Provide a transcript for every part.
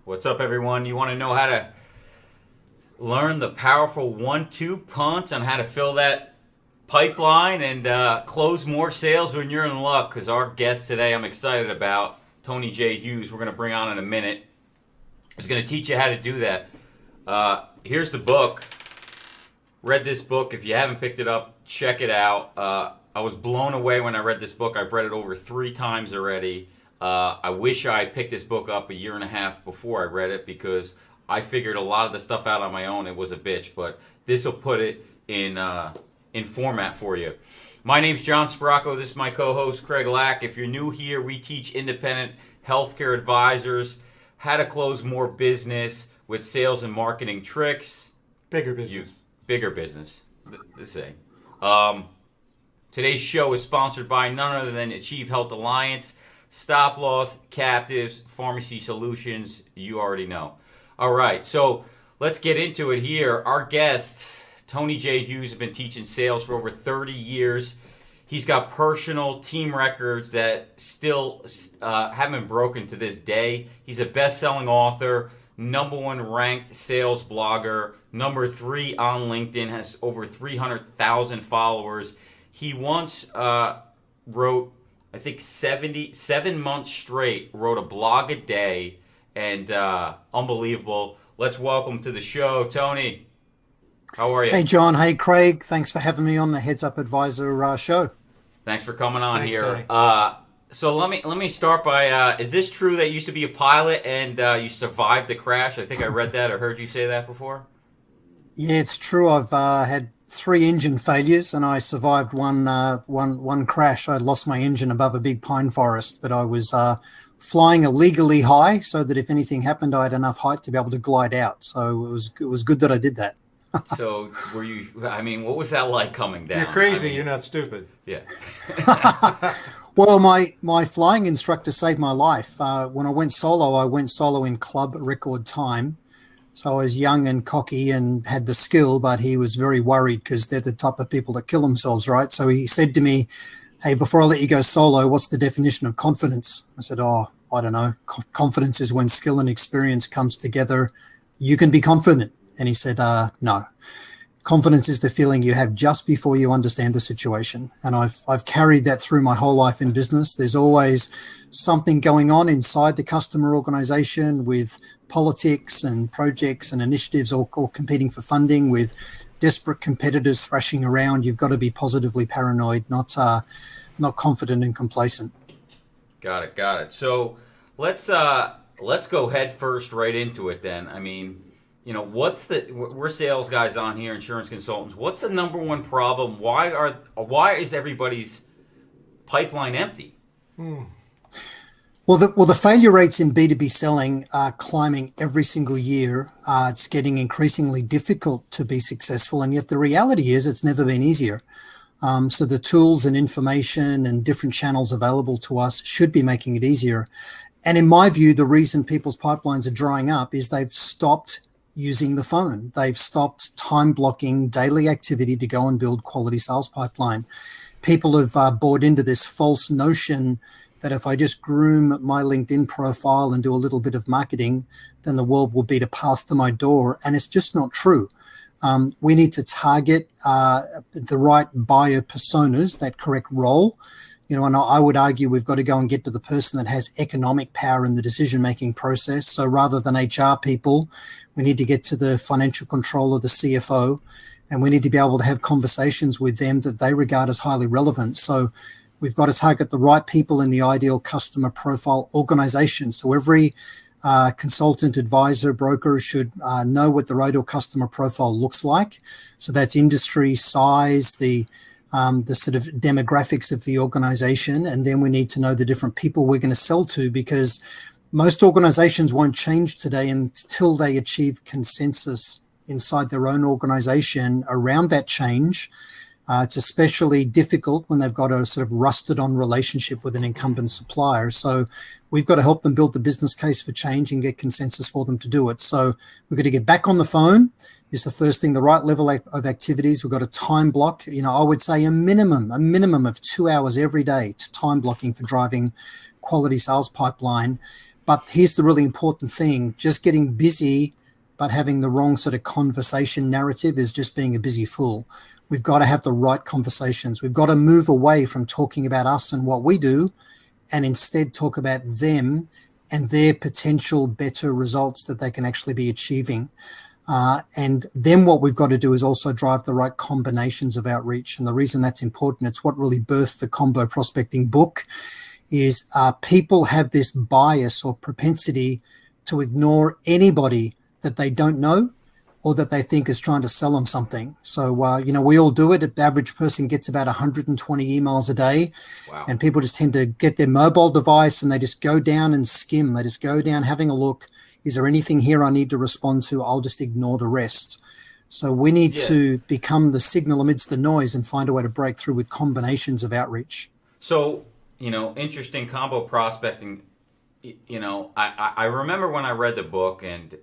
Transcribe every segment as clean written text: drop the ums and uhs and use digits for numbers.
What's up, everyone? You want to know how to learn the powerful 1-2 punch on how to fill that pipeline and close more sales when you're in luck? Because our guest today, I'm excited about, Tony J. Hughes, we're going to bring on in a minute, is going to teach you how to do that. Here's the book. Read this book. If you haven't picked it up, check it out. I was blown away when I read this book. I've read it over 3 times already. I wish I picked this book up a year and a half before I read it because I figured a lot of the stuff out on my own. It was a bitch, but this will put it in format for you. My name's John Spracco. This is my co-host, Craig Lack. If you're new here, we teach independent healthcare advisors how to close more business with sales and marketing tricks. Bigger business. Bigger business, the same. Today's show is sponsored by none other than Achieve Health Alliance, Stop Loss, Captives, Pharmacy Solutions. You already know. All right, so let's get into it here. Our guest, Tony J. Hughes, has been teaching sales for over 30 years. He's got personal team records that still haven't been broken to this day. He's a best-selling author, #1 ranked sales blogger, #3 on LinkedIn, has over 300,000 followers. He once wrote, I think 7 months straight, wrote a blog a day, and unbelievable. Let's welcome to the show, Tony. How are you? Hey, John. Hey, Craig. Thanks for having me on the Heads Up Advisor show. Thanks for coming on. Thanks, here. Tony. So let me start by, is this true that you used to be a pilot and you survived the crash? I think I read that or heard you say that before. Yeah, it's true. I've had 3 engine failures and I survived one crash. I lost my engine above a big pine forest, but I was flying illegally high so that if anything happened, I had enough height to be able to glide out. So it was good that I did that. So were you, what was that like coming down? You're crazy. You're not stupid. Yeah. Well, my flying instructor saved my life. When I went solo in club record time. So I was young and cocky and had the skill, but he was very worried because they're the type of people that kill themselves, right? So he said to me, hey, before I let you go solo, what's the definition of confidence? I said, I don't know. Confidence is when skill and experience comes together. You can be confident. And he said, no. Confidence is the feeling you have just before you understand the situation. And I've carried that through my whole life in business. There's always something going on inside the customer organization with politics and projects and initiatives or competing for funding with desperate competitors thrashing around. You've got to be positively paranoid, not confident and complacent. Got it. So let's go head first right into it then. We're sales guys on here, insurance consultants. What's the #1 problem? Why is everybody's pipeline empty? Well, the failure rates in B2B selling are climbing every single year. It's getting increasingly difficult to be successful, and yet the reality is it's never been easier. So the tools and information and different channels available to us should be making it easier. And in my view, the reason people's pipelines are drying up is they've stopped using the phone. They've stopped time blocking daily activity to go and build quality sales pipeline. People have bought into this false notion that if I just groom my LinkedIn profile and do a little bit of marketing, then the world will beat a path to my door. And it's just not true. We need to target the right buyer personas, that correct role. And I would argue we've got to go and get to the person that has economic power in the decision-making process. So rather than HR people, we need to get to the financial controller, the CFO, and we need to be able to have conversations with them that they regard as highly relevant. So we've got to target the right people in the ideal customer profile organization. So every consultant, advisor, broker should know what the ideal customer profile looks like. So that's industry, size, the sort of demographics of the organization, and then we need to know the different people we're going to sell to, because most organizations won't change today until they achieve consensus inside their own organization around that change. It's especially difficult when they've got a sort of rusted on relationship with an incumbent supplier. So we've got to help them build the business case for change and get consensus for them to do it. So we've got to get back on the phone is the first thing, the right level of activities. We've got a time block. I would say a minimum of 2 hours every day to time blocking for driving quality sales pipeline. But here's the really important thing: just getting busy but having the wrong sort of conversation narrative is just being a busy fool. We've got to have the right conversations. We've got to move away from talking about us and what we do and instead talk about them and their potential better results that they can actually be achieving. And then what we've got to do is also drive the right combinations of outreach. And the reason that's important, it's what really birthed the Combo Prospecting book, is people have this bias or propensity to ignore anybody that they don't know or that they think is trying to sell them something. So, we all do it. The average person gets about 120 emails a day. Wow. And people just tend to get their mobile device and they just go down and skim. They just go down having a look. Is there anything here I need to respond to? I'll just ignore the rest. So we need to become the signal amidst the noise and find a way to break through with combinations of outreach. So, interesting combo prospecting. I remember when I read the book and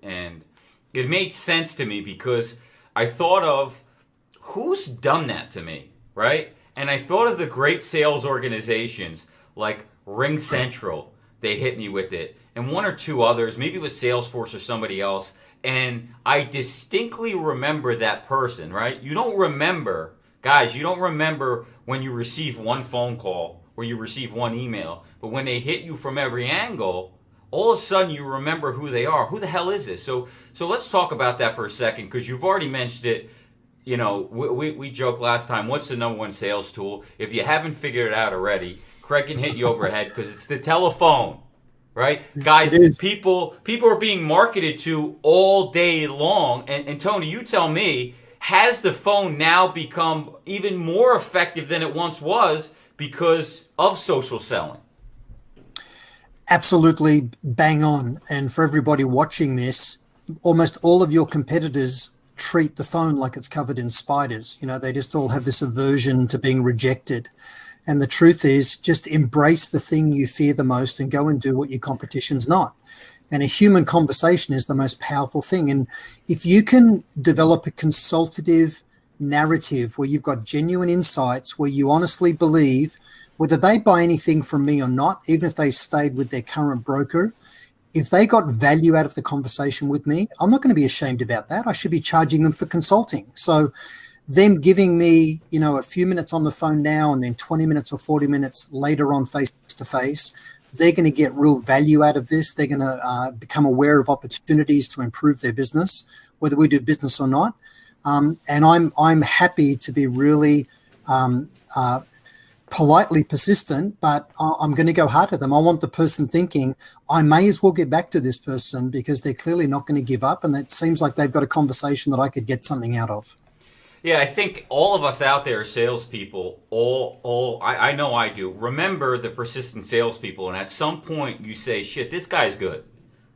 it made sense to me because I thought of who's done that to me, right? And I thought of the great sales organizations like Ring Central. They hit me with it. And one or two others, maybe it was Salesforce or somebody else. And I distinctly remember that person, right? You don't remember, guys, you don't remember when you receive one phone call or you receive one email. But when they hit you from every angle, all of a sudden you remember who they are. Who the hell is this? So let's talk about that for a second, because you've already mentioned it. We joked last time, what's the number one sales tool? If you haven't figured it out already, Craig can hit you overhead because it's the telephone, right? Guys, people are being marketed to all day long. And Tony, you tell me, has the phone now become even more effective than it once was because of social selling? Absolutely bang on. And for everybody watching this, almost all of your competitors treat the phone like it's covered in spiders. They just all have this aversion to being rejected. And the truth is, just embrace the thing you fear the most and go and do what your competition's not. And a human conversation is the most powerful thing. And if you can develop a consultative narrative where you've got genuine insights, where you honestly believe, whether they buy anything from me or not, even if they stayed with their current broker, if they got value out of the conversation with me, I'm not going to be ashamed about that. I should be charging them for consulting. So them giving me, a few minutes on the phone now and then 20 minutes or 40 minutes later on face to face, they're going to get real value out of this. They're going to become aware of opportunities to improve their business, whether we do business or not. And I'm happy to be really politely persistent, but I'm going to go hard at them. I want the person thinking, I may as well get back to this person because they're clearly not going to give up. And it seems like they've got a conversation that I could get something out of. Yeah, I think all of us out there are salespeople. I know I do. Remember the persistent salespeople, and at some point you say, "Shit, this guy's good,"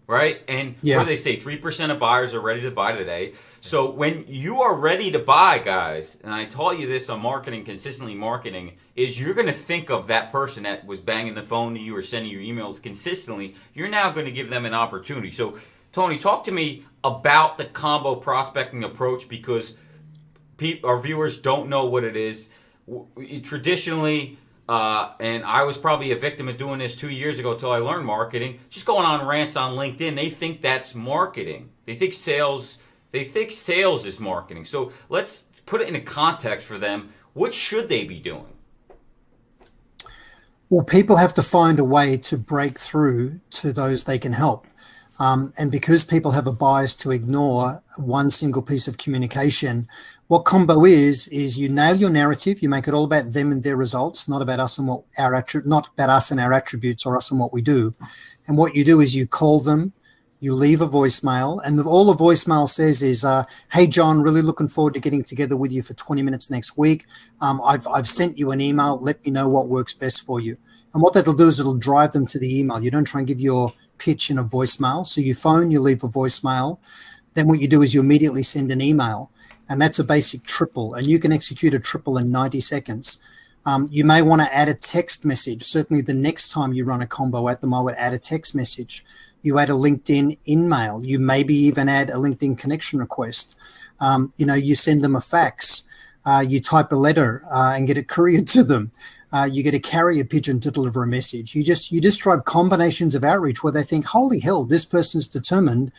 right? And what do they say? 3% of buyers are ready to buy today. So when you are ready to buy, guys, and I taught you this on marketing, consistently marketing, is you're going to think of that person that was banging the phone to you or sending you emails consistently. You're now going to give them an opportunity. So, Tony, talk to me about the combo prospecting approach, because our viewers don't know what it is. Traditionally, and I was probably a victim of doing this 2 years ago until I learned marketing, just going on rants on LinkedIn. They think that's marketing. They think sales is marketing. So let's put it in a context for them. What should they be doing? Well, people have to find a way to break through to those they can help. And because people have a bias to ignore one single piece of communication, what combo is you nail your narrative, you make it all about them and their results, not about us and not about us and our attributes or us and what we do. And what you do is you call them, you leave a voicemail, and all the voicemail says is, "Hey John, really looking forward to getting together with you for 20 minutes next week. I've sent you an email. Let me know what works best for you." And what that'll do is it'll drive them to the email. You don't try and give your pitch in a voicemail. So you phone, you leave a voicemail. Then what you do is you immediately send an email. And that's a basic triple. And you can execute a triple in 90 seconds. You may want to add a text message. Certainly the next time you run a combo at them, I would add a text message. You add a LinkedIn in-mail. You maybe even add a LinkedIn connection request. You send them a fax. You type a letter and get it couriered to them. you get a carrier pigeon to deliver a message. You just drive combinations of outreach where they think, holy hell, this person's determined,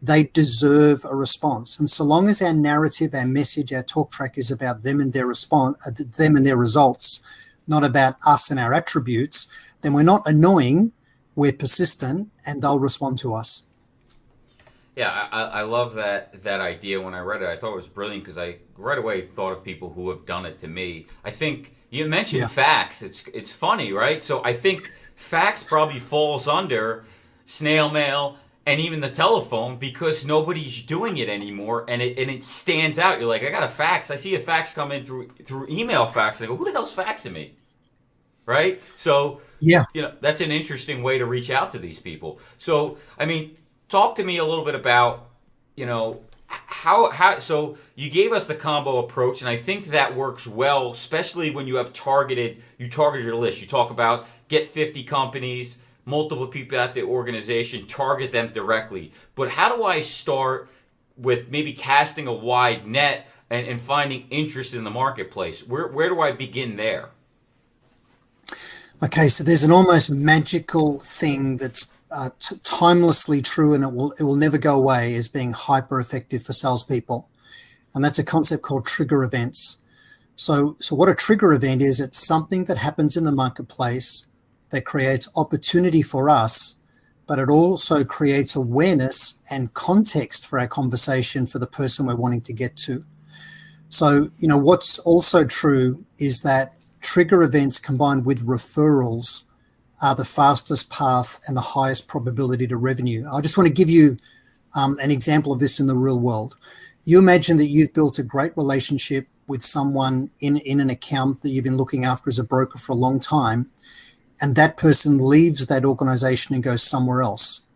they deserve a response. And so long as our narrative, our message, our talk track is about them and their response, them and their results, not about us and our attributes, then we're not annoying, we're persistent, and they'll respond to us. Yeah, I love that idea. When I read it, I thought it was brilliant because I right away thought of people who have done it to me. I think you mentioned fax. It's funny, right? So I think fax probably falls under snail mail and even the telephone because nobody's doing it anymore, and it stands out. You're like, I got a fax. I see a fax come in through email fax. I go, who the hell's faxing me? Right? So that's an interesting way to reach out to these people. So I mean, talk to me a little bit about, how so you gave us the combo approach, and I think that works well, especially when you have targeted your list. You talk about get 50 companies, multiple people at the organization, target them directly. But how do I start with maybe casting a wide net and finding interest in the marketplace? Where do I begin there? Okay, so there's an almost magical thing that's timelessly true, and it will never go away as being hyper effective for salespeople, and that's a concept called trigger events. So what a trigger event is, it's something that happens in the marketplace that creates opportunity for us, but it also creates awareness and context for our conversation for the person we're wanting to get to. So what's also true is that trigger events combined with referrals are the fastest path and the highest probability to revenue. I just want to give you an example of this in the real world. You imagine that you've built a great relationship with someone in an account that you've been looking after as a broker for a long time, and that person leaves that organization and goes somewhere else.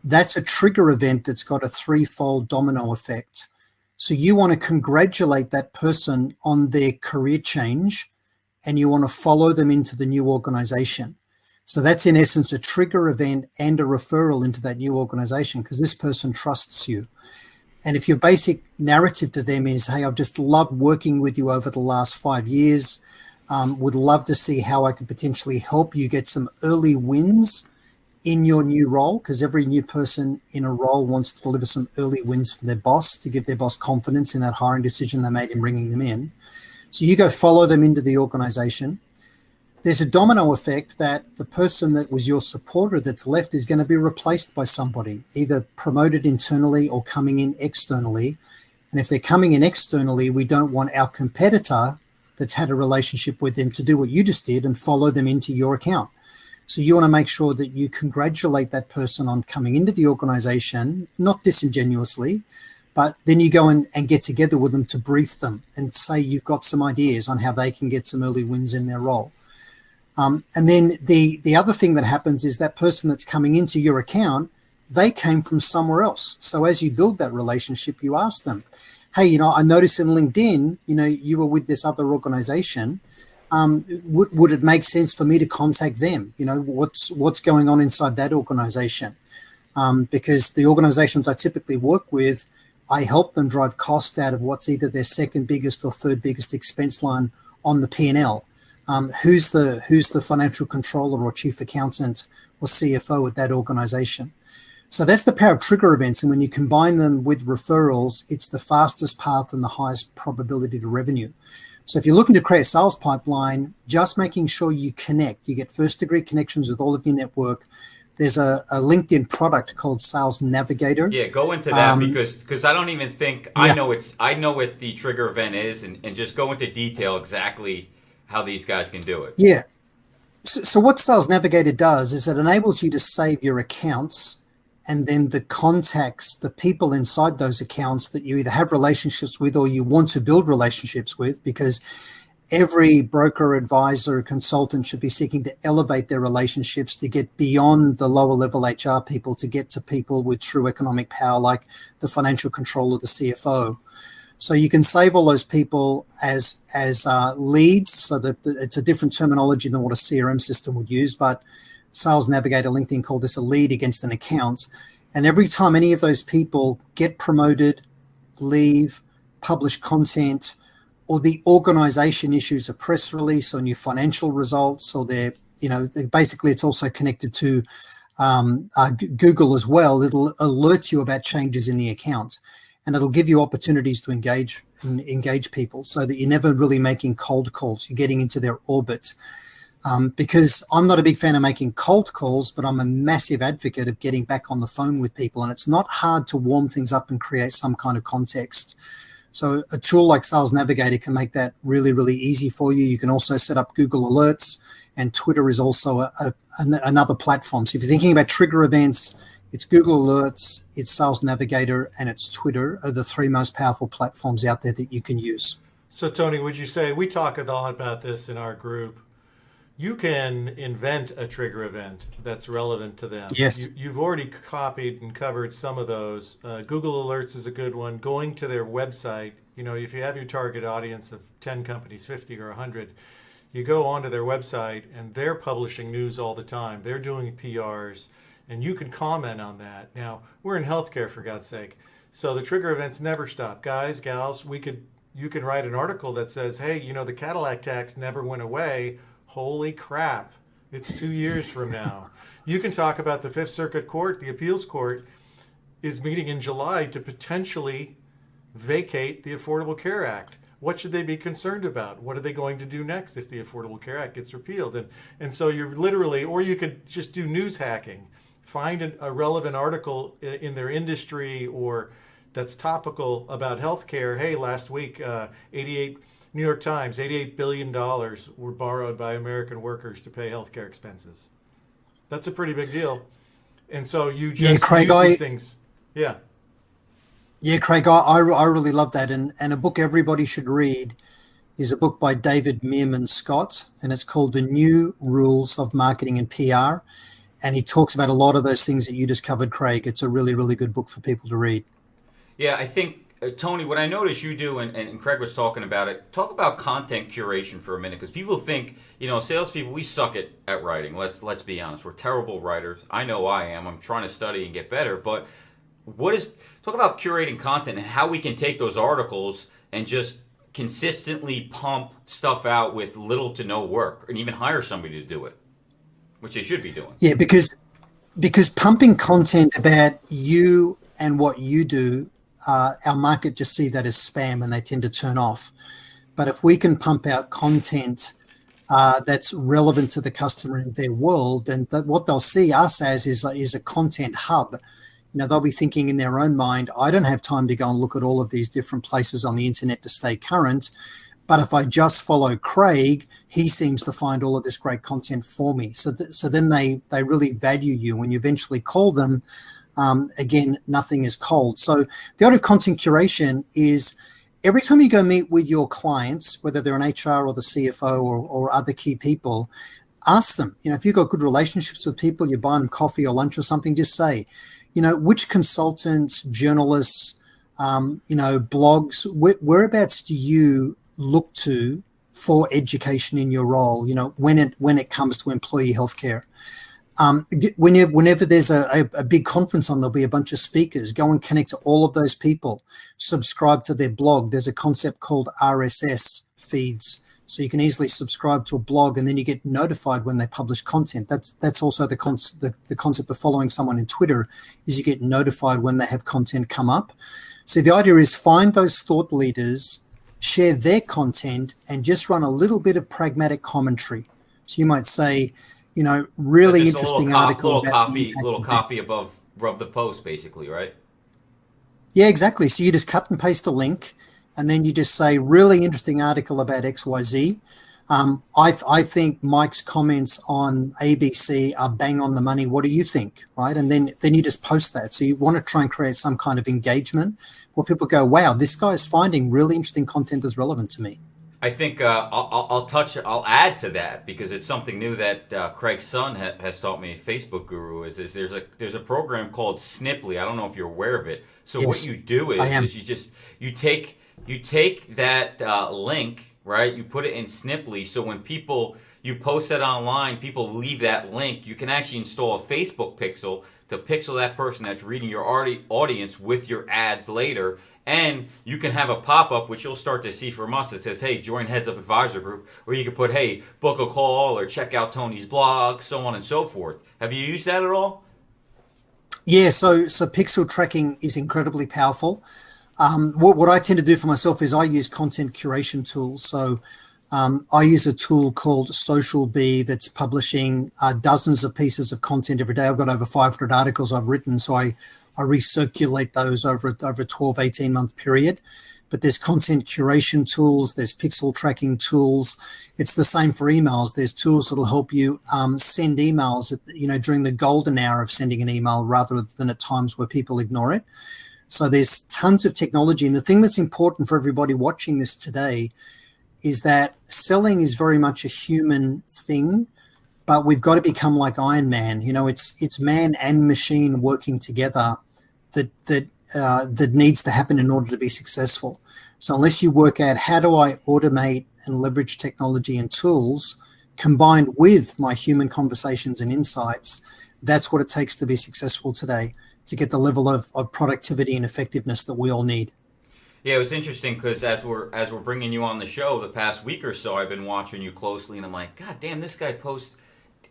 That's a trigger event that's got a threefold domino effect. So you want to congratulate that person on their career change, and you want to follow them into the new organization. So that's in essence a trigger event and a referral into that new organization because this person trusts you. And if your basic narrative to them is, hey, I've just loved working with you over the last 5 years, would love to see how I could potentially help you get some early wins in your new role, because every new person in a role wants to deliver some early wins for their boss to give their boss confidence in that hiring decision they made in bringing them in. So you go follow them into the organization. There's a domino effect that the person that was your supporter that's left is going to be replaced by somebody, either promoted internally or coming in externally. And if they're coming in externally, we don't want our competitor that's had a relationship with them to do what you just did and follow them into your account. So you want to make sure that you congratulate that person on coming into the organization, not disingenuously, but then you go and get together with them to brief them and say you've got some ideas on how they can get some early wins in their role. And then the other thing that happens is that person that's coming into your account, they came from somewhere else. So as you build that relationship, you ask them, hey, I noticed in LinkedIn, you were with this other organization. Would it make sense for me to contact them? What's going on inside that organization? Because the organizations I typically work with, I help them drive cost out of what's either their second biggest or third biggest expense line on the P&L. Who's the financial controller or chief accountant or CFO at that organization? So that's the power of trigger events. And when you combine them with referrals, it's the fastest path and the highest probability to revenue. So if you're looking to create a sales pipeline, just making sure you connect, you get first degree connections with all of your network. There's a LinkedIn product called Sales Navigator. Yeah, go into that because I don't even think I know what the trigger event is, and just go into detail exactly how these guys can do it. Yeah. So what Sales Navigator does is it enables you to save your accounts and then the contacts, the people inside those accounts that you either have relationships with or you want to build relationships with, because every broker, advisor, consultant should be seeking to elevate their relationships to get beyond the lower level HR people to get to people with true economic power like the financial controller, the CFO. So you can save all those people as leads, so that it's a different terminology than what a CRM system would use, but Sales Navigator LinkedIn called this a lead against an account. And every time any of those people get promoted, leave, publish content, or the organization issues a press release on your financial results, or basically it's also connected to Google as well. It'll alert you about changes in the account, and it'll give you opportunities to engage people, so that you're never really making cold calls. You're getting into their orbit. Because I'm not a big fan of making cold calls, but I'm a massive advocate of getting back on the phone with people. And it's not hard to warm things up and create some kind of context. So a tool like Sales Navigator can make that really, really easy for you. You can also set up Google Alerts, and Twitter is also another platform. So if you're thinking about trigger events, it's Google Alerts, it's Sales Navigator, and it's Twitter are the three most powerful platforms out there that you can use. So Tony, would you say, we talk a lot about this in our group, you can invent a trigger event that's relevant to them. Yes. You've already copied and covered some of those. Google Alerts is a good one. Going to their website, if you have your target audience of 10 companies, 50 or 100, you go onto their website and they're publishing news all the time. They're doing PRs, and you can comment on that. Now, we're in healthcare, for God's sake. So the trigger events never stop. Guys, gals, you can write an article that says, hey, the Cadillac tax never went away. Holy crap, it's 2 years from now. You can talk about the Fifth Circuit Court, the appeals court, is meeting in July to potentially vacate the Affordable Care Act. What should they be concerned about? What are they going to do next if the Affordable Care Act gets repealed? And so you're literally, or you could just do news hacking. Find a relevant article in their industry or that's topical about healthcare. Hey, last week, New York Times, $88 billion were borrowed by American workers to pay healthcare expenses. That's a pretty big deal. And so you just Craig, use these things. Yeah. Yeah, Craig, I really love that. And a book everybody should read is a book by David Meerman Scott, and it's called The New Rules of Marketing and PR. And he talks about a lot of those things that you just covered, Craig. It's a really, really good book for people to read. Yeah, I think, Tony, what I noticed you do, and Craig was talking about it, talk about content curation for a minute, because people think, salespeople, we suck at writing. Let's be honest. We're terrible writers. I know I am. I'm trying to study and get better. But talk about curating content and how we can take those articles and just consistently pump stuff out with little to no work, and even hire somebody to do it, which they should be doing. Yeah, because pumping content about you and what you do, our market just see that as spam and they tend to turn off. But if we can pump out content that's relevant to the customer in their world, then what they'll see us as is a content hub. They'll be thinking in their own mind, I don't have time to go and look at all of these different places on the internet to stay current. But if I just follow Craig, he seems to find all of this great content for me. So then they really value you. When you eventually call them, again, nothing is cold. So the art of content curation is every time you go meet with your clients, whether they're an HR or the CFO or other key people, ask them, if you've got good relationships with people, you buy them coffee or lunch or something, just say, which consultants, journalists, blogs, whereabouts do you look to for education in your role, when it comes to employee healthcare? Whenever there's a big conference on, there'll be a bunch of speakers. Go and connect to all of those people. Subscribe to their blog. There's a concept called RSS feeds. So you can easily subscribe to a blog, and then you get notified when they publish content. That's also the concept of following someone in Twitter, is you get notified when they have content come up. So the idea is find those thought leaders, share their content, and just run a little bit of pragmatic commentary. So you might say, really interesting article. Little copy above the post, basically, right? Yeah, exactly. So you just cut and paste the link, and then you just say, really interesting article about XYZ. I think Mike's comments on ABC are bang on the money. What do you think? Right? And then you just post that. So you want to try and create some kind of engagement where people go, wow, this guy is finding really interesting content that's relevant to me. I think I'll add to that, because it's something new that Craig's son has taught me. Facebook Guru is there's a program called Sniply. I don't know if you're aware of it. So yes, what you do is you take that link, right? You put it in Sniply. So when you post that online, people leave that link. You can actually install a Facebook pixel to pixel that person that's reading your audience with your ads later. And you can have a pop-up, which you'll start to see from us, that says, hey, join Heads Up Advisor Group. Or you can put, hey, book a call or check out Tony's blog, so on and so forth. Have you used that at all? Yeah, so pixel tracking is incredibly powerful. What I tend to do for myself is I use content curation tools. So I use a tool called Social Bee that's publishing dozens of pieces of content every day. I've got over 500 articles I've written, so I recirculate those over a 12, 18-month period. But there's content curation tools, there's pixel tracking tools. It's the same for emails. There's tools that'll help you send emails during the golden hour of sending an email rather than at times where people ignore it. So there's tons of technology. And the thing that's important for everybody watching this today is that selling is very much a human thing, but we've got to become like Iron Man. It's man and machine working together that needs to happen in order to be successful. So unless you work out how do I automate and leverage technology and tools combined with my human conversations and insights, that's what it takes to be successful today, to get the level of productivity and effectiveness that we all need. Yeah, it was interesting because as we're bringing you on the show the past week or so, I've been watching you closely, and I'm like, God damn, this guy posts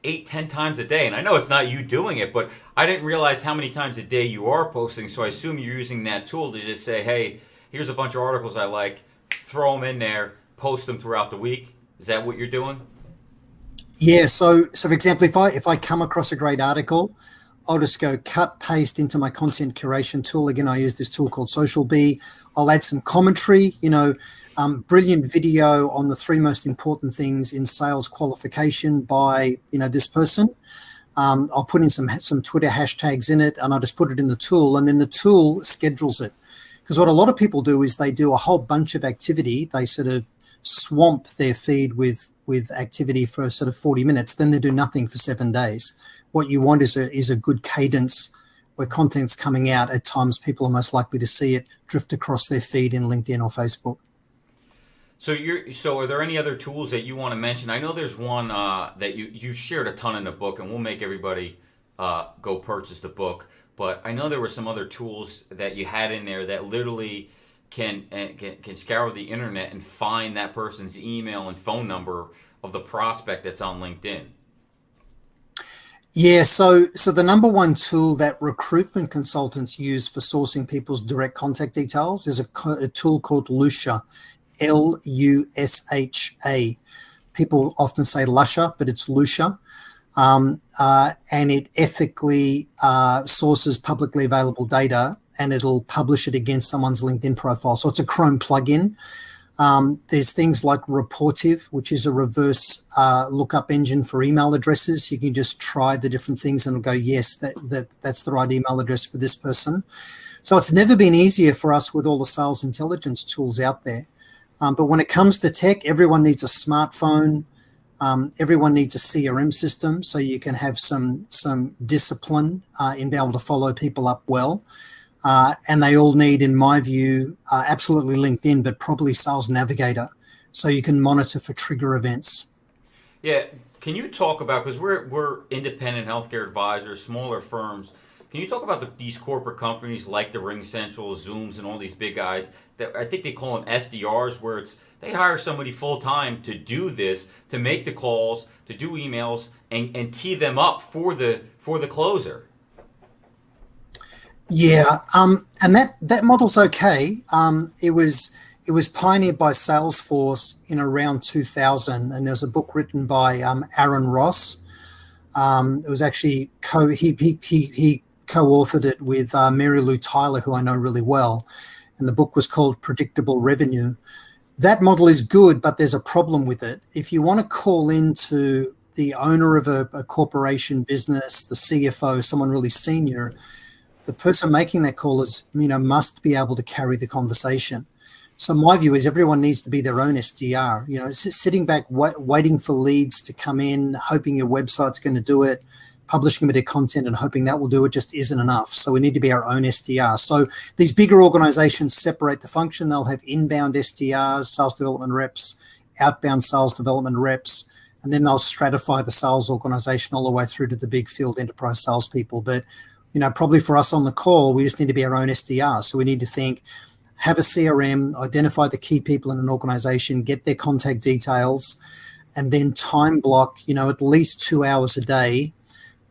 8-10 times a day. And I know it's not you doing it, but I didn't realize how many times a day you are posting. So I assume you're using that tool to just say, hey, here's a bunch of articles I like, throw them in there, post them throughout the week. Is that what you're doing? Yeah. So for example, if I come across a great article, I'll just go cut, paste into my content curation tool. Again, I use this tool called Social Bee. I'll add some commentary, brilliant video on the 3 most important things in sales qualification by, this person. I'll put in some Twitter hashtags in it, and I'll just put it in the tool, and then the tool schedules it. Because what a lot of people do is they do a whole bunch of activity. They sort of swamp their feed with activity for sort of 40 minutes, then they do nothing for 7 days. What you want is a good cadence where content's coming out at times people are most likely to see it drift across their feed in LinkedIn or Facebook. So are there any other tools that you want to mention? I know there's one that you shared a ton in the book, and we'll make everybody go purchase the book. But I know there were some other tools that you had in there that literally can scour the internet and find that person's email and phone number of the prospect that's on LinkedIn. Yeah, so the number one tool that recruitment consultants use for sourcing people's direct contact details is a tool called Lusha, Lusha. People often say Lusha, but it's Lusha. And it ethically sources publicly available data, and it'll publish it against someone's LinkedIn profile. So it's a Chrome plugin. There's things like Reportive, which is a reverse lookup engine for email addresses. You can just try the different things and go, yes, that's the right email address for this person. So it's never been easier for us with all the sales intelligence tools out there. But when it comes to tech, everyone needs a smartphone. Everyone needs a CRM system so you can have some discipline in being able to follow people up well. And they all need, in my view, absolutely LinkedIn, but probably Sales Navigator, so you can monitor for trigger events. Yeah, can you talk about, because we're independent healthcare advisors, smaller firms. Can you talk about these corporate companies like the Ring Central, Zooms, and all these big guys that I think they call them SDRs, where they hire somebody full time to do this, to make the calls, to do emails, and tee them up for the closer. Yeah, and that model's okay. It was pioneered by Salesforce in around 2000, and there's a book written by Aaron Ross. It was actually he co-authored it with Mary Lou Tyler, who I know really well, and the book was called Predictable Revenue. That model is good, but there's a problem with it. If you want to call into the owner of a corporation business, the CFO, someone really senior, the person making that call must be able to carry the conversation. So my view is everyone needs to be their own SDR. Sitting back waiting for leads to come in, hoping your website's going to do it, publishing a bit of content and hoping that will do it just isn't enough. So we need to be our own SDR. So these bigger organizations separate the function. They'll have inbound SDRs, sales development reps, outbound sales development reps, and then they'll stratify the sales organization all the way through to the big field enterprise salespeople. But probably for us on the call, we just need to be our own SDR. So we need to think, have a CRM, identify the key people in an organization, get their contact details, and then time block, at least 2 hours a day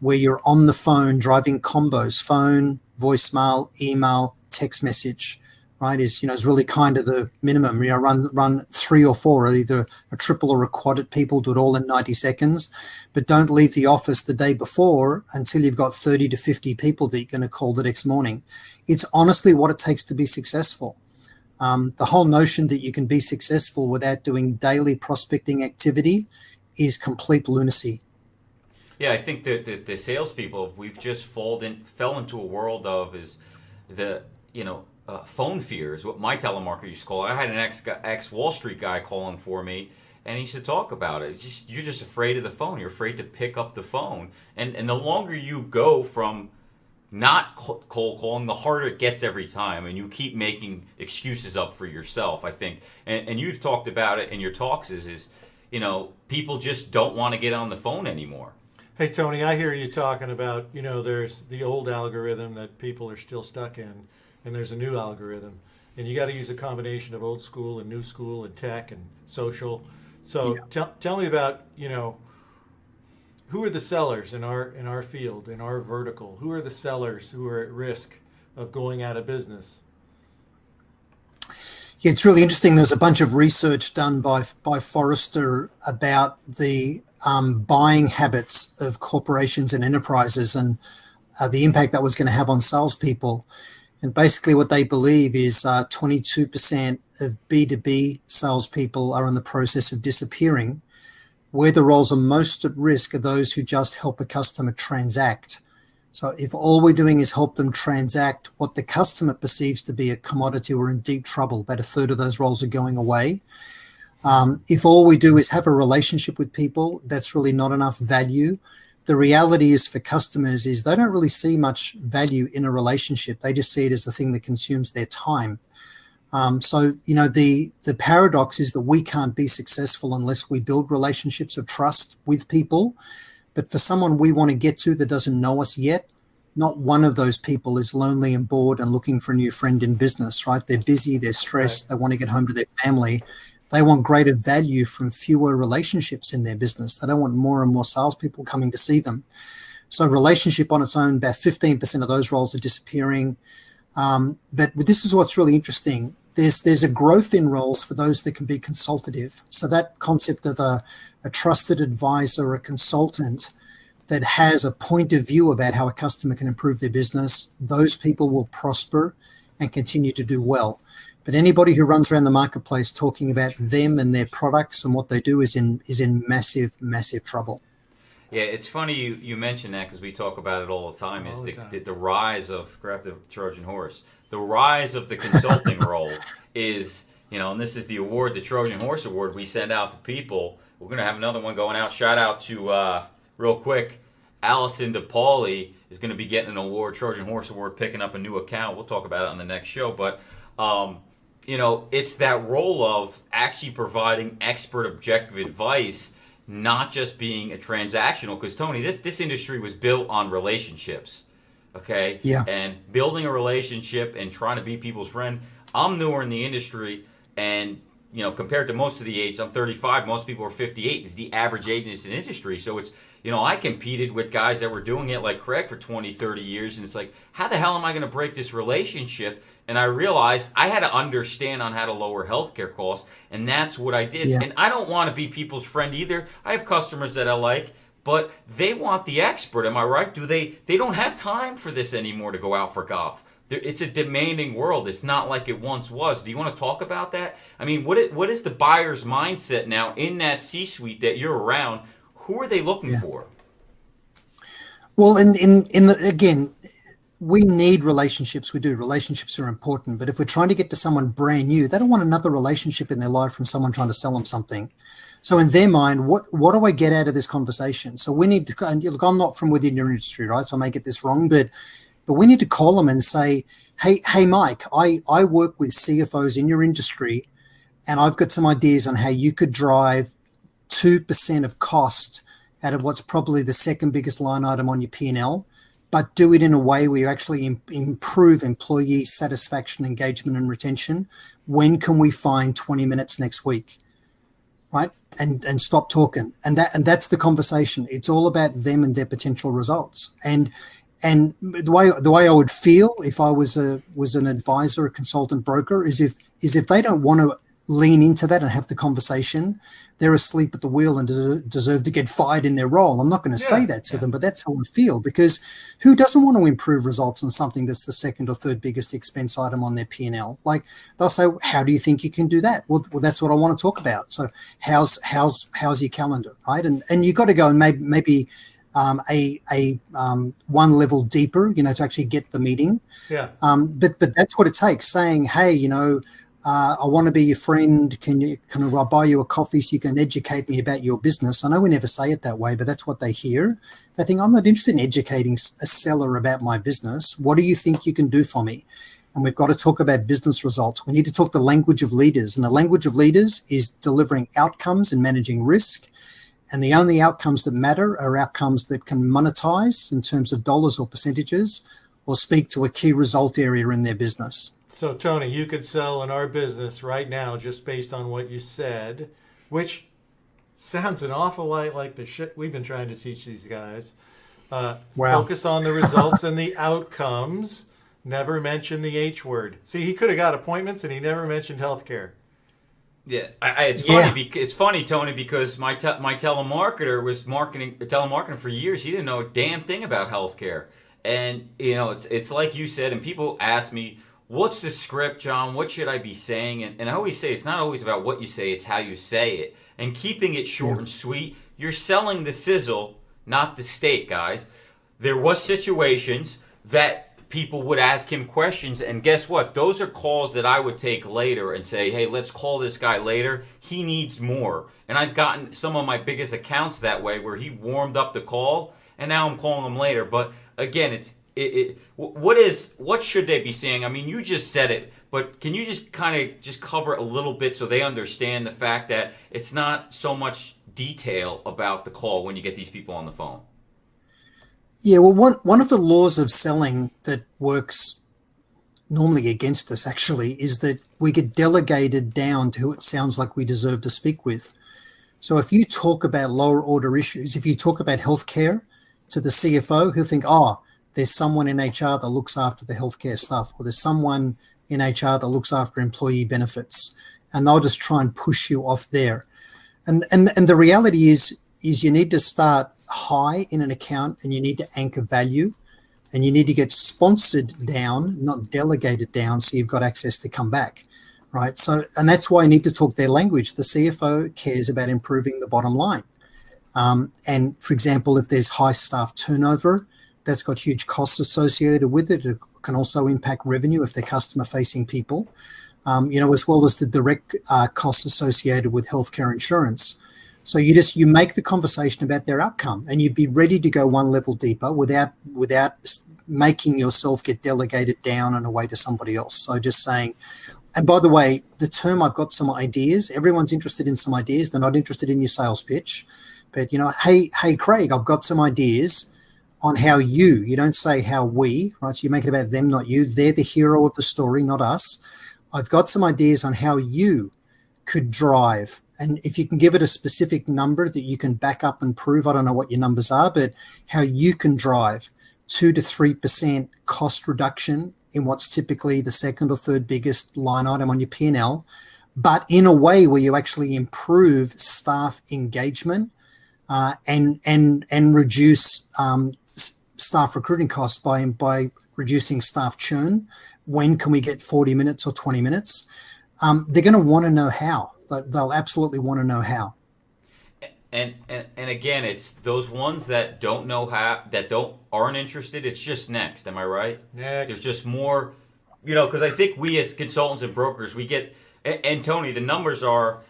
where you're on the phone driving combos, phone, voicemail, email, text message, right? Is really kind of the minimum. Run 3 or 4, either a triple or a quad at people, do it all in 90 seconds, but don't leave the office the day before until you've got 30 to 50 people that you're going to call the next morning. It's honestly what it takes to be successful. The whole notion that you can be successful without doing daily prospecting activity is complete lunacy. Yeah, I think that the salespeople we've just fell into a world of is the phone fears. What my telemarketer used to call it. I had an ex Wall Street guy calling for me, and he used to talk about it. You're just afraid of the phone. You're afraid to pick up the phone, and the longer you go from not cold calling, the harder it gets every time, and you keep making excuses up for yourself, I think. And you've talked about it in your talks is people just don't want to get on the phone anymore. Hey, Tony, I hear you talking about, there's the old algorithm that people are still stuck in, and there's a new algorithm. And you got to use a combination of old school and new school and tech and social. So tell me about, who are the sellers in our field, in our vertical? Who are the sellers who are at risk of going out of business? Yeah, it's really interesting. There's a bunch of research done by Forrester about the buying habits of corporations and enterprises and the impact that was going to have on salespeople. And basically what they believe is 22% of B2B salespeople are in the process of disappearing. Where the roles are most at risk are those who just help a customer transact. So if all we're doing is help them transact what the customer perceives to be a commodity, we're in deep trouble. About a third of those roles are going away. If all we do is have a relationship with people, that's really not enough value. The reality is for customers is they don't really see much value in a relationship. They just see it as a thing that consumes their time. The paradox is that we can't be successful unless we build relationships of trust with people. But for someone we want to get to that doesn't know us yet, not one of those people is lonely and bored and looking for a new friend in business, right? They're busy, they're stressed, They want to get home to their family. They want greater value from fewer relationships in their business. They don't want more and more salespeople coming to see them. So relationship on its own, about 15% of those roles are disappearing. But this is what's really interesting. There's a growth in roles for those that can be consultative. So that concept of a trusted advisor, a consultant that has a point of view about how a customer can improve their business, those people will prosper and continue to do well. But anybody who runs around the marketplace talking about them and their products and what they do is in massive, massive trouble. Yeah, it's funny you mention that because we talk about it all the time. Is the rise of, grab the Trojan horse, the rise of the consulting role is, and this is the award, the Trojan Horse Award we send out to people. We're going to have another one going out. Shout out to, real quick, Allison DePauli is going to be getting an award, Trojan Horse Award, picking up a new account. We'll talk about it on the next show. But, it's that role of actually providing expert objective advice, not just being a transactional. Because, Tony, this industry was built on relationships. Okay? Yeah. And building a relationship and trying to be people's friend. I'm newer in the industry, and compared to most of the age, I'm 35. Most people are 58. Is the average age in this industry. So it's, I competed with guys that were doing it like Craig for 20, 30 years, and it's like, how the hell am I going to break this relationship? And I realized I had to understand on how to lower healthcare costs, and that's what I did. Yeah. And I don't want to be people's friend either. I have customers that I like, but they want the expert. Am I right? They don't have time for this anymore to go out for golf. It's a demanding world. It's not like it once was. Do you want to talk about that? I mean, what is the buyer's mindset now in that C-suite that you're around? Who are they looking for? Well, again, we need relationships. We do. Relationships are important. But if we're trying to get to someone brand new, they don't want another relationship in their life from someone trying to sell them something. So in their mind, what do I get out of this conversation? So we need to, and look, I'm not from within your industry, right? So I may get this wrong, but we need to call them and say, hey, Mike, I work with CFOs in your industry, and I've got some ideas on how you could drive 2% of cost out of what's probably the second biggest line item on your P&L but do it in a way where you actually improve employee satisfaction, engagement, and retention. When can we find 20 minutes next week? Right? And stop talking. And that's the conversation. It's all about them and their potential results. And the way I would feel if I was an advisor, a consultant, broker, is if they don't want to lean into that and have the conversation, they're asleep at the wheel and deserve to get fired in their role. I'm not going to say that to them, but that's how I feel, because who doesn't want to improve results on something that's the second or third biggest expense item on their P&L? Like, they'll say, how do you think you can do that? Well, that's what I want to talk about. So how's your calendar, right? And you got to go and maybe one level deeper, to actually get the meeting. Yeah. But that's what it takes. Saying, hey, I want to be your friend. Can I buy you a coffee so you can educate me about your business? I know we never say it that way, but that's what they hear. They think, I'm not interested in educating a seller about my business. What do you think you can do for me? And we've got to talk about business results. We need to talk the language of leaders. And the language of leaders is delivering outcomes and managing risk. And the only outcomes that matter are outcomes that can monetize in terms of dollars or percentages, or speak to a key result area in their business. So, Tony, you could sell in our business right now just based on what you said, which sounds an awful lot like the shit we've been trying to teach these guys. Wow. Focus on the results and the outcomes. Never mention the H word. See, he could have got appointments and he never mentioned healthcare. Yeah, it's funny, Tony, because my telemarketer was telemarketing for years. He didn't know a damn thing about healthcare, and it's like you said. And people ask me, "What's the script, John? What should I be saying?" And I always say it's not always about what you say; it's how you say it, and keeping it short and sweet. You're selling the sizzle, not the steak, guys. There was situations that people would ask him questions, and guess what? Those are calls that I would take later and say, hey, let's call this guy later. He needs more. And I've gotten some of my biggest accounts that way, where he warmed up the call, and now I'm calling him later. But again, what should they be saying? I mean, you just said it, but can you just kind of just cover a little bit so they understand the fact that it's not so much detail about the call when you get these people on the phone? Yeah, well, one of the laws of selling that works normally against us, actually, is that we get delegated down to who it sounds like we deserve to speak with. So if you talk about lower order issues, if you talk about healthcare to the CFO, he'll think, there's someone in HR that looks after the healthcare stuff, or there's someone in HR that looks after employee benefits, and they'll just try and push you off there. And the reality is you need to start high in an account, and you need to anchor value, and you need to get sponsored down, not delegated down, so you've got access to come back, right? So, and that's why you need to talk their language. The CFO cares about improving the bottom line. And for example, if there's high staff turnover, that's got huge costs associated with it. It can also impact revenue if they're customer-facing people, as well as the direct costs associated with healthcare insurance. So you make the conversation about their outcome, and you'd be ready to go one level deeper without making yourself get delegated down and away to somebody else. So just saying, and by the way, the term "I've got some ideas," everyone's interested in some ideas. They're not interested in your sales pitch. But, hey, Craig, I've got some ideas on how you don't say how we, right? So you make it about them, not you. They're the hero of the story, not us. I've got some ideas on how you could drive. And if you can give it a specific number that you can back up and prove, I don't know what your numbers are, but how you can drive 2 to 3% cost reduction in what's typically the second or third biggest line item on your P&L, but in a way where you actually improve staff engagement and reduce staff recruiting costs by reducing staff churn. When can we get 40 minutes or 20 minutes? They're going to want to know how. They'll absolutely want to know how. And again, it's those ones that don't know how, aren't interested. It's just next. Am I right? Next. There's just more, because I think we as consultants and brokers, we get, and Tony, the numbers are,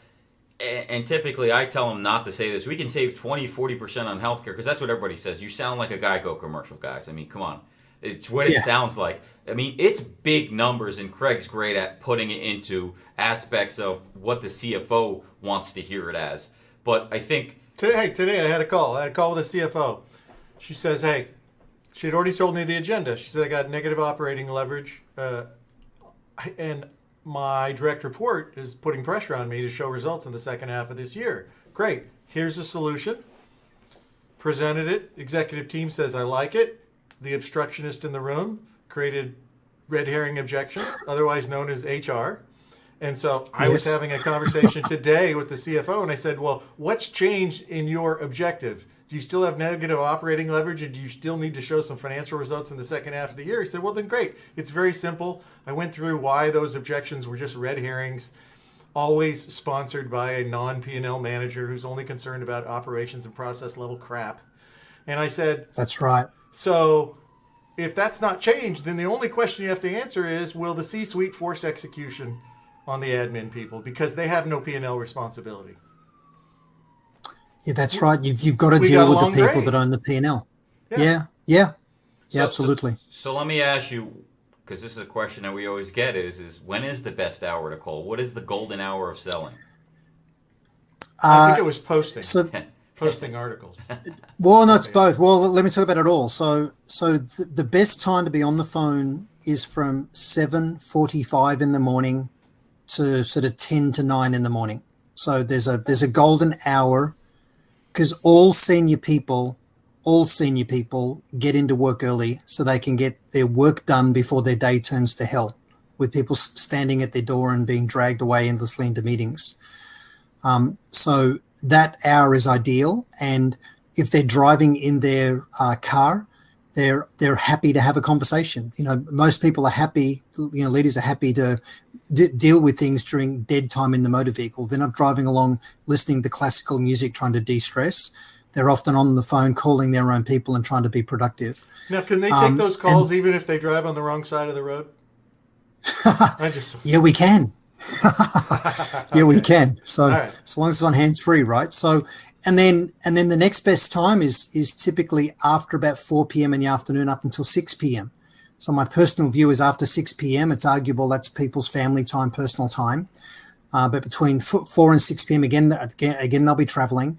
and typically I tell them not to say this, we can save 20-40% on healthcare, because that's what everybody says. You sound like a Geico commercial, guys. I mean, come on. It's what it sounds like. I mean, it's big numbers, and Craig's great at putting it into aspects of what the CFO wants to hear it as. But I think today I had a call. I had a call with the CFO. She says, "Hey, She had already told me the agenda. She said, I got negative operating leverage, and my direct report is putting pressure on me to show results in the second half of this year. Great. Here's the solution. Presented it. Executive team says, I like it. The obstructionist in the room created red herring objections, otherwise known as HR. And so I was having a conversation today with the CFO, and I said, well, what's changed in your objective? Do you still have negative operating leverage, and do you still need to show some financial results in the second half of the year? He said, well, then great. It's very simple. I went through why those objections were just red herrings, always sponsored by a non-P&L manager who's only concerned about operations and process level crap. And I said, That's right. So if that's not changed, then the only question you have to answer is, will the C-suite force execution on the admin people, because they have no P&L responsibility? Yeah, that's right. You've got to deal with the people that own the P&L. Yeah, absolutely. So let me ask you, because this is a question that we always get, is when is the best hour to call? What is the golden hour of selling? I think it was posting. So, posting articles. well, no, it's both. Well, let me talk about it all. So the best time to be on the phone is from 7:45 in the morning to sort of 10 to 9 in the morning. So there's a golden hour, because all senior people get into work early so they can get their work done before their day turns to hell, with people standing at their door and being dragged away endlessly into meetings. So that hour is ideal. And if they're driving in their car, they're happy to have a conversation. Most people are happy, leaders are happy to deal with things during dead time in the motor vehicle. They're not driving along listening to classical music trying to de-stress. They're often on the phone calling their own people and trying to be productive. Now, can they take those calls even if they drive on the wrong side of the road? Yeah, we can. Yeah, we can. So right. As long as it's on hands-free, right? So, and then the next best time is typically after about 4 p.m. in the afternoon up until 6 p.m. So my personal view is after 6 p.m. It's arguable that's people's family time, personal time. But between 4 and 6 p.m. again, they'll be traveling.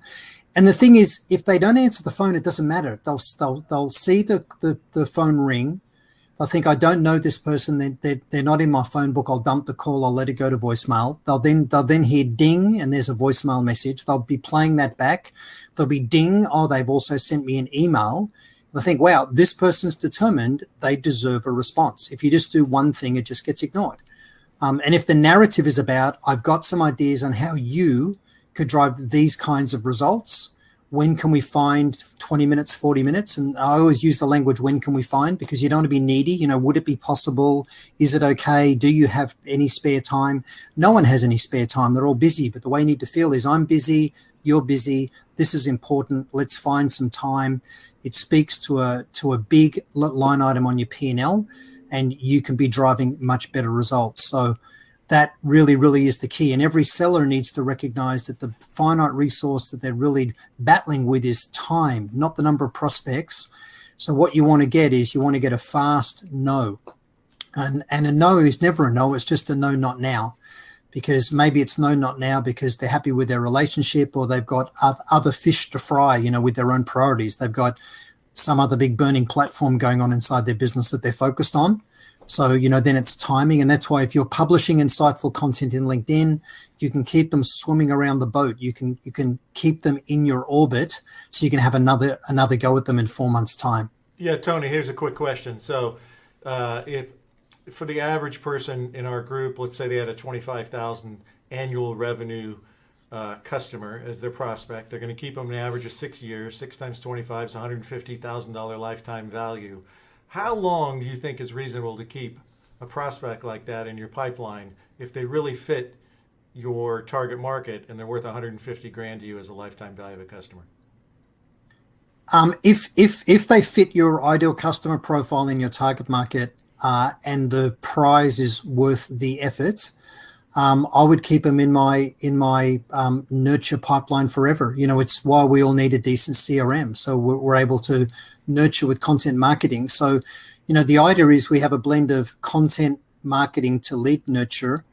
And the thing is, if they don't answer the phone, it doesn't matter. They'll see the phone ring. They'll think, I don't know this person. They're not in my phone book. I'll dump the call. I'll let it go to voicemail. They'll then hear ding, and there's a voicemail message. They'll be playing that back. There'll be ding. Oh, they've also sent me an email. I think, wow, this person's determined. They deserve a response. If you just do one thing, it just gets ignored. And if the narrative is about, I've got some ideas on how you could drive these kinds of results. When can we find 20 minutes, 40 minutes? And I always use the language, when can we find? Because you don't want to be needy. Would it be possible? Is it okay? Do you have any spare time? No one has any spare time. They're all busy. But the way you need to feel is, I'm busy, you're busy. This is important. Let's find some time. It speaks to a big line item on your P&L, and you can be driving much better results. So that really, really is the key. And every seller needs to recognize that the finite resource that they're really battling with is time, not the number of prospects. So what you want to get is, you want to get a fast no. And a no is never a no. It's just a no, not now. Because maybe it's no, not now, because they're happy with their relationship, or they've got other fish to fry, with their own priorities. They've got some other big burning platform going on inside their business that they're focused on. So, then it's timing. And that's why if you're publishing insightful content in LinkedIn, you can keep them swimming around the boat. You can keep them in your orbit, so you can have another go at them in 4 months' time. Yeah, Tony, here's a quick question. So if for the average person in our group, let's say they had a 25,000 annual revenue customer as their prospect, they're going to keep them an average of 6 years. 6 times 25 is $150,000 lifetime value. How long do you think is reasonable to keep a prospect like that in your pipeline if they really fit your target market and they're worth 150 grand to you as a lifetime value of a customer? If they fit your ideal customer profile in your target market, and the prize is worth the effort, I would keep them in my nurture pipeline forever. It's why we all need a decent CRM. So we're able to nurture with content marketing. So, the idea is we have a blend of content marketing to lead nurture,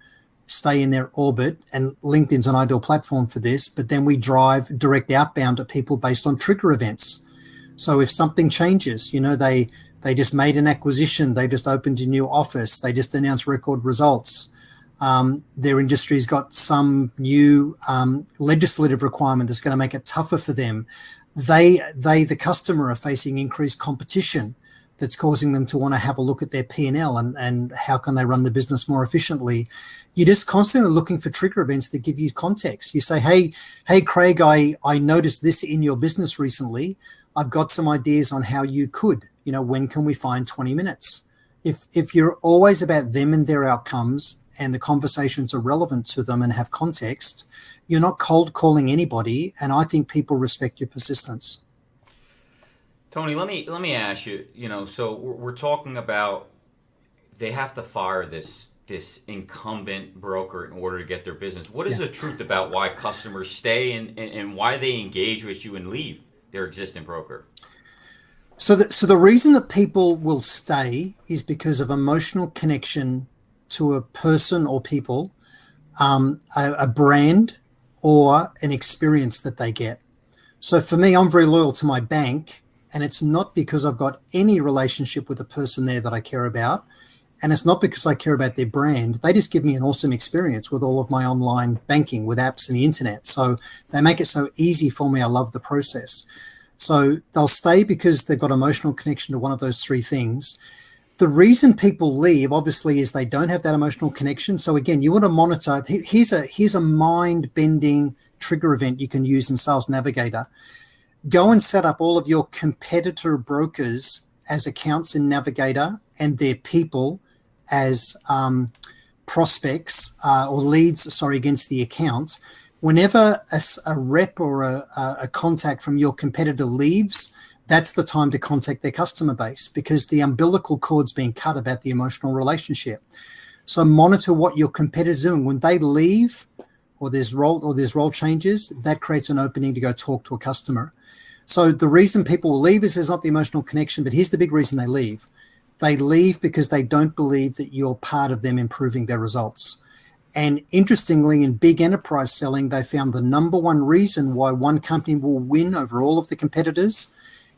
stay in their orbit, and LinkedIn's an ideal platform for this. But then we drive direct outbound to people based on trigger events. So if something changes, they just made an acquisition, they just opened a new office, they just announced record results. Their industry's got some new legislative requirement that's going to make it tougher for them. The customer, are facing increased competition that's causing them to want to have a look at their P&L and how can they run the business more efficiently. You're just constantly looking for trigger events that give you context. You say, hey, Craig, I noticed this in your business recently. I've got some ideas on how you could, when can we find 20 minutes? If you're always about them and their outcomes and the conversations are relevant to them and have context, you're not cold calling anybody. And I think people respect your persistence. Tony, let me ask you. So we're talking about they have to fire this incumbent broker in order to get their business. What is the truth about why customers stay and why they engage with you and leave their existing broker? So the reason that people will stay is because of emotional connection to a person or people, a brand, or an experience that they get. So for me, I'm very loyal to my bank, and it's not because I've got any relationship with the person there that I care about, and it's not because I care about their brand. They just give me an awesome experience with all of my online banking, with apps and the internet. So they make it so easy for me. I love the process. So they'll stay because they've got emotional connection to one of those three things. The reason people leave, obviously, is they don't have that emotional connection. So again, you want to monitor. Here's a mind-bending trigger event you can use in Sales Navigator. Go and set up all of your competitor brokers as accounts in Navigator and their people as prospects or leads, against the accounts. Whenever a rep or a contact from your competitor leaves, that's the time to contact their customer base, because the umbilical cord's being cut about the emotional relationship. So monitor what your competitors are doing. When they leave or there's role changes, that creates an opening to go talk to a customer. So the reason people will leave is there's not the emotional connection, but here's the big reason they leave. They leave because they don't believe that you're part of them improving their results. And interestingly, in big enterprise selling, they found the number one reason why one company will win over all of the competitors.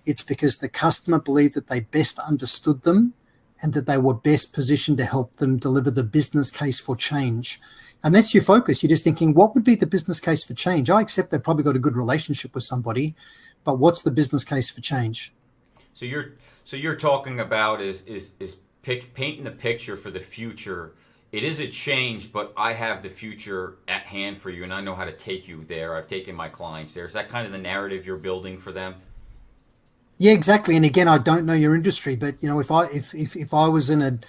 It's because the customer believed that they best understood them and that they were best positioned to help them deliver the business case for change. And that's your focus. You're just thinking, what would be the business case for change? I accept they've probably got a good relationship with somebody, but what's the business case for change? So you're talking about is painting the picture for the future. It is a change, but I have the future at hand for you, and I know how to take you there. I've taken my clients there. Is that kind of the narrative you're building for them? Yeah, exactly. And again, I don't know your industry, but if I was an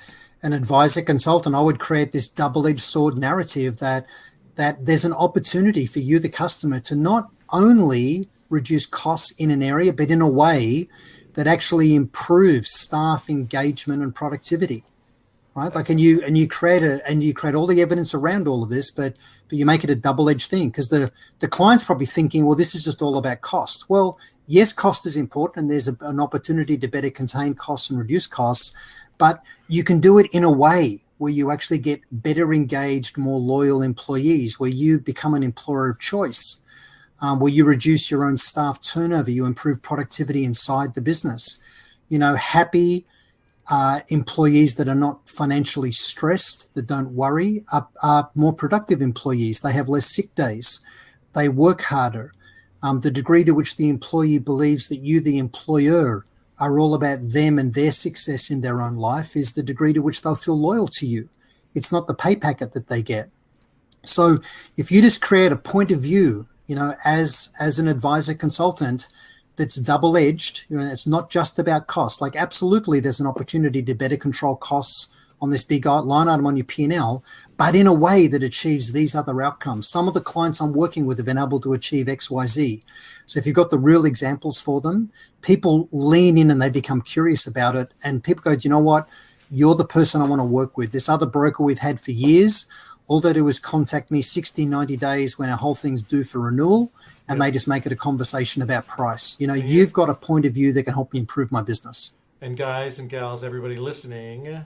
advisor consultant, I would create this double-edged sword narrative that there's an opportunity for you, the customer, to not only reduce costs in an area, but in a way that actually improves staff engagement and productivity. Right, like, and you create all the evidence around all of this, but you make it a double-edged thing, because the client's probably thinking, well, this is just all about cost. Well, yes, cost is important, and there's an opportunity to better contain costs and reduce costs, but you can do it in a way where you actually get better engaged, more loyal employees, where you become an employer of choice, where you reduce your own staff turnover, you improve productivity inside the business. Happy employees that are not financially stressed, that don't worry, are more productive employees. They have less sick days. They work harder. The degree to which the employee believes that you, the employer, are all about them and their success in their own life is the degree to which they'll feel loyal to you. It's not the pay packet that they get. So if you just create a point of view, as an advisor consultant, that's double-edged. It's not just about cost. Like, absolutely, there's an opportunity to better control costs on this big line item on your P&L, but in a way that achieves these other outcomes. Some of the clients I'm working with have been able to achieve X, Y, Z. So if you've got the real examples for them, people lean in and they become curious about it. And people go, do you know what? You're the person I want to work with. This other broker we've had for years, all they do is contact me 60, 90 days when our whole thing's due for renewal, and they just make it a conversation about price. You've got a point of view that can help me improve my business. And guys and gals, everybody listening,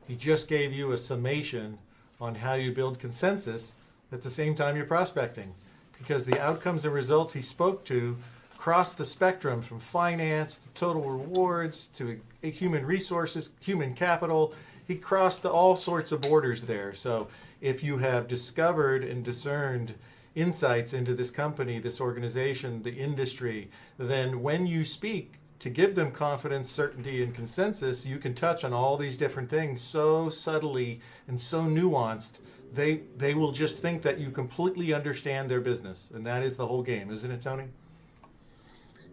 he just gave you a summation on how you build consensus at the same time you're prospecting, because the outcomes and results he spoke to across the spectrum from finance to total rewards to human resources, human capital. He crossed all sorts of borders there. So if you have discovered and discerned insights into this company, this organization, the industry, then when you speak to give them confidence, certainty, and consensus, you can touch on all these different things so subtly and so nuanced. They will just think that you completely understand their business, and that is the whole game, isn't it, Tony?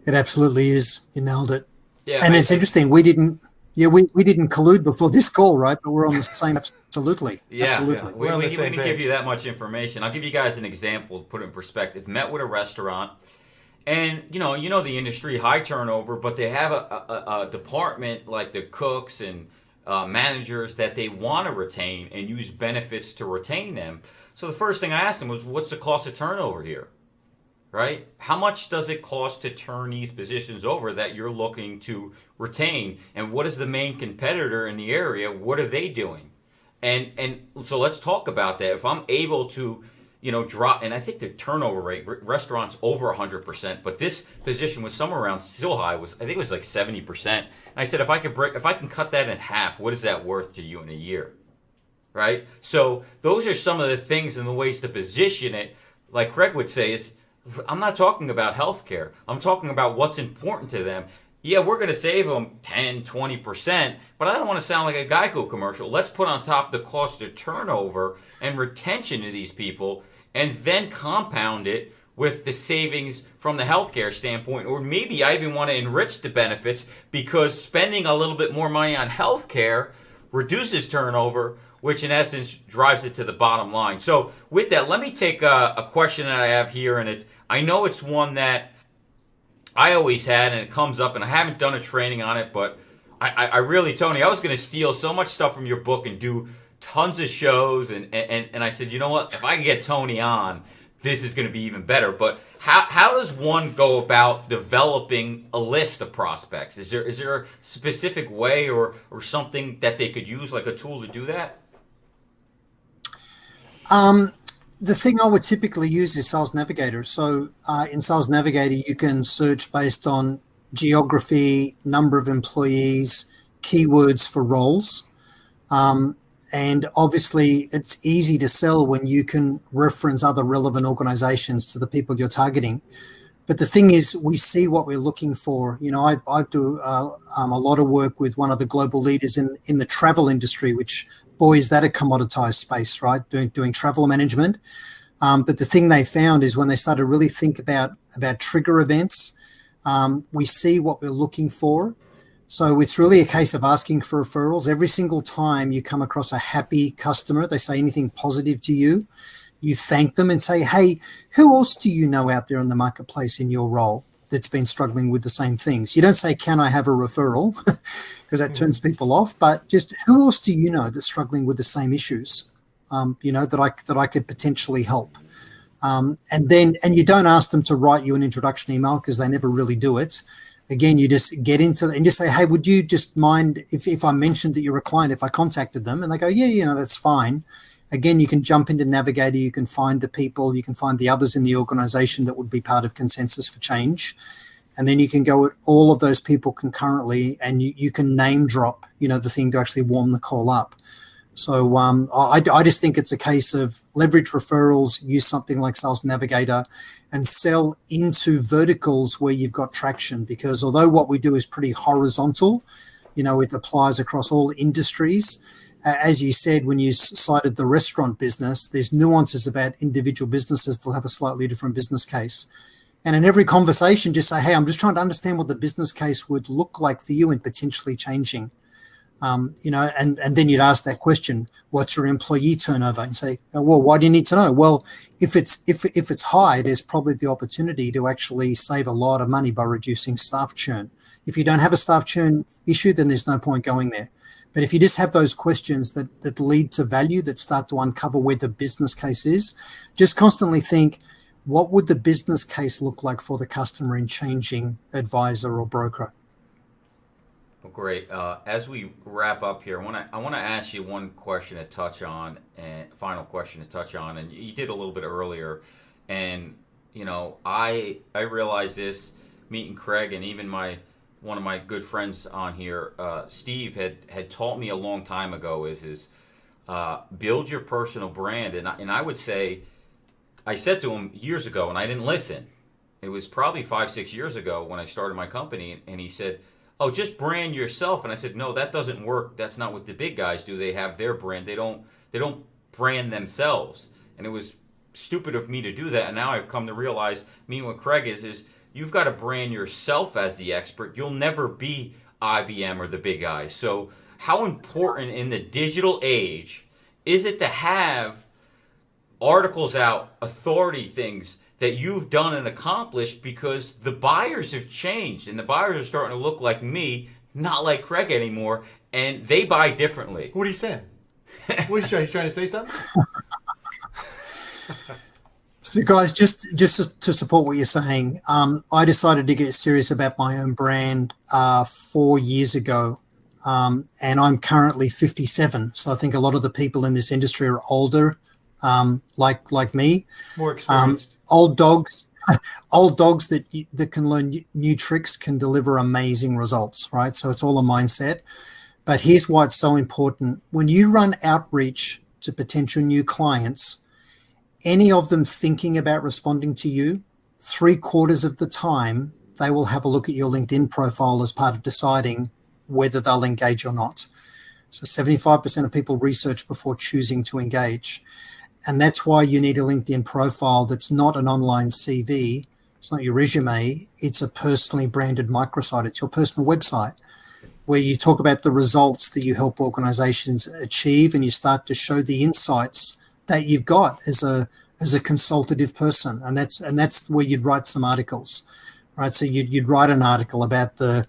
It absolutely is. You nailed it. Yeah, And it's interesting. We didn't collude before this call, right? But we're on the same. Absolutely. Yeah, Absolutely. we on the didn't same give page. you that much information. I'll give you guys an example to put it in perspective. Met with a restaurant, and you know the industry, high turnover, but they have a department like the cooks and managers that they want to retain and use benefits to retain them. So the first thing I asked them was, what's the cost of turnover here? Right? How much does it cost to turn these positions over that you're looking to retain? And what is the main competitor in the area? What are they doing? And so let's talk about that. If I'm able to, drop, and I think the turnover rate, restaurants over 100%, but this position was somewhere around, still high, I think it was like 70%. And I said, if I can cut that in half, what is that worth to you in a year? Right? So those are some of the things and the ways to position it. Like Craig would say, is I'm not talking about healthcare. I'm talking about what's important to them. Yeah, we're going to save them 10, 20%, but I don't want to sound like a Geico commercial. Let's put on top the cost of turnover and retention of these people, and then compound it with the savings from the healthcare standpoint. Or maybe I even want to enrich the benefits, because spending a little bit more money on healthcare reduces turnover, which in essence drives it to the bottom line. So with that, let me take a question that I have here, and I know it's one that I always had, and it comes up, and I haven't done a training on it, but I really, Tony, I was going to steal so much stuff from your book and do tons of shows, and I said, you know what, if I can get Tony on, this is going to be even better. But how does one go about developing a list of prospects? Is there a specific way or something that they could use, like a tool to do that? The thing I would typically use is Sales Navigator. So in Sales Navigator, you can search based on geography, number of employees, keywords for roles. And obviously, it's easy to sell when you can reference other relevant organizations to the people you're targeting. But the thing is, we see what we're looking for. I do a lot of work with one of the global leaders in the travel industry, which, boy, is that a commoditized space, right? Doing travel management. But the thing they found is when they started to really think about trigger events, we see what we're looking for. So it's really a case of asking for referrals. Every single time you come across a happy customer, they say anything positive to you, you thank them and say, hey, who else do you know out there in the marketplace in your role that's been struggling with the same things? You don't say, can I have a referral? Because that turns people off. But just who else do you know that's struggling with the same issues, that I could potentially help? And you don't ask them to write you an introduction email, because they never really do it. Again, you just get into it and just say, hey, would you just mind if I mentioned that you're a client, if I contacted them? And they go, yeah, that's fine. Again, you can jump into Navigator, you can find the people, you can find the others in the organization that would be part of Consensus for Change. And then you can go at all of those people concurrently, and you can name drop, the thing to actually warm the call up. So I just think it's a case of leverage referrals, use something like Sales Navigator, and sell into verticals where you've got traction. Because although what we do is pretty horizontal, it applies across all industries. As you said, when you cited the restaurant business, there's nuances about individual businesses that'll have a slightly different business case. And in every conversation, just say, hey, I'm just trying to understand what the business case would look like for you and potentially changing. And then you'd ask that question, what's your employee turnover? And say, well, why do you need to know? Well, if it's high, there's probably the opportunity to actually save a lot of money by reducing staff churn. If you don't have a staff churn issue, then there's no point going there. But if you just have those questions that lead to value, that start to uncover where the business case is, just constantly think, what would the business case look like for the customer in changing advisor or broker? Well, great. As we wrap up here, I want to ask you one question to touch on, and final question to touch on, and you did a little bit earlier, and I realize this. meeting Craig, and even one of my good friends on here, Steve, had taught me a long time ago is build your personal brand. And I would say, I said to him years ago, and I didn't listen. It was probably 5-6 years ago when I started my company, and he said, "Oh, just brand yourself." And I said, "No, that doesn't work. That's not what the big guys do. They have their brand. They don't brand themselves." And it was stupid of me to do that. And now I've come to realize, me and what Craig is you've got to brand yourself as the expert. You'll never be IBM or the big guys. So how important in the digital age is it to have articles out, authority things that you've done and accomplished, because the buyers have changed and the buyers are starting to look like me, not like Craig anymore, and they buy differently. What are you saying? What are you trying to say something? So, guys, just to support what you're saying, I decided to get serious about my own brand 4 years ago, and I'm currently 57. So I think a lot of the people in this industry are older, like me. More experienced. Old dogs, old dogs that can learn new tricks can deliver amazing results, right? So it's all a mindset. But here's why it's so important. When you run outreach to potential new clients, any of them thinking about responding to you, 3/4 of the time, they will have a look at your LinkedIn profile as part of deciding whether they'll engage or not. So 75% of people research before choosing to engage. And that's why you need a LinkedIn profile that's not an online CV. It's not your resume. It's a personally branded microsite. It's your personal website where you talk about the results that you help organizations achieve, and you start to show the insights that you've got as a consultative person. And that's where you'd write some articles, right? So you'd write an article about the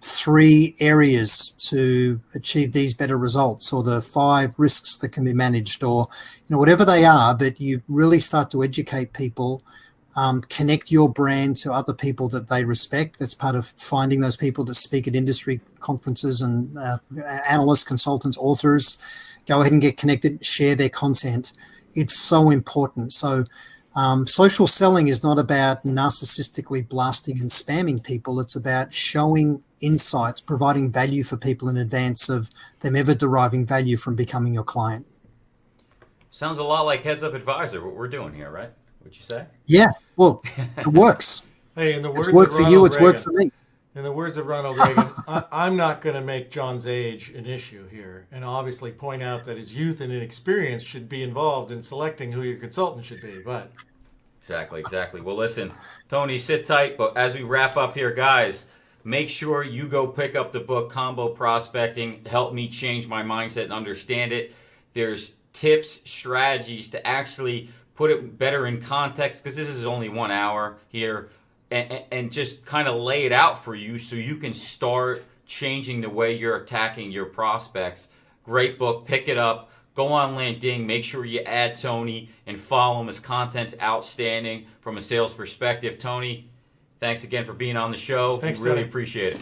3 areas to achieve these better results, or the 5 risks that can be managed, or whatever they are. But you really start to educate people, connect your brand to other people that they respect. That's part of finding those people that speak at industry conferences, and analysts, consultants, authors. Go ahead and get connected, share their content. It's so important. So social selling is not about narcissistically blasting and spamming people. It's about showing insights, providing value for people in advance of them ever deriving value from becoming your client. Sounds a lot like Heads Up Advisor, what we're doing here, right? Would you say? Yeah, well, it works. Hey, in the words It's worked of for Ronald you, it's Reagan, worked for me. In the words of Ronald Reagan, I'm not going to make John's age an issue here, and obviously point out that his youth and inexperience should be involved in selecting who your consultant should be. But Exactly. Well, listen, Tony, sit tight. But as we wrap up here, guys, make sure you go pick up the book, Combo Prospecting. Help me change my mindset and understand it. There's tips, strategies to actually put it better in context, because this is only 1 hour here, and just kind of lay it out for you so you can start changing the way you're attacking your prospects. Great book. Pick it up. Go on LinkedIn. Make sure you add Tony and follow him. His content's outstanding from a sales perspective. Tony, thanks again for being on the show. Thanks, we really Tony. appreciate it.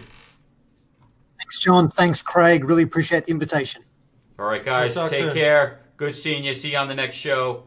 Thanks, John. Thanks, Craig. Really appreciate the invitation. All right, guys, We'll talk take soon. care. Good seeing you. See you on the next show.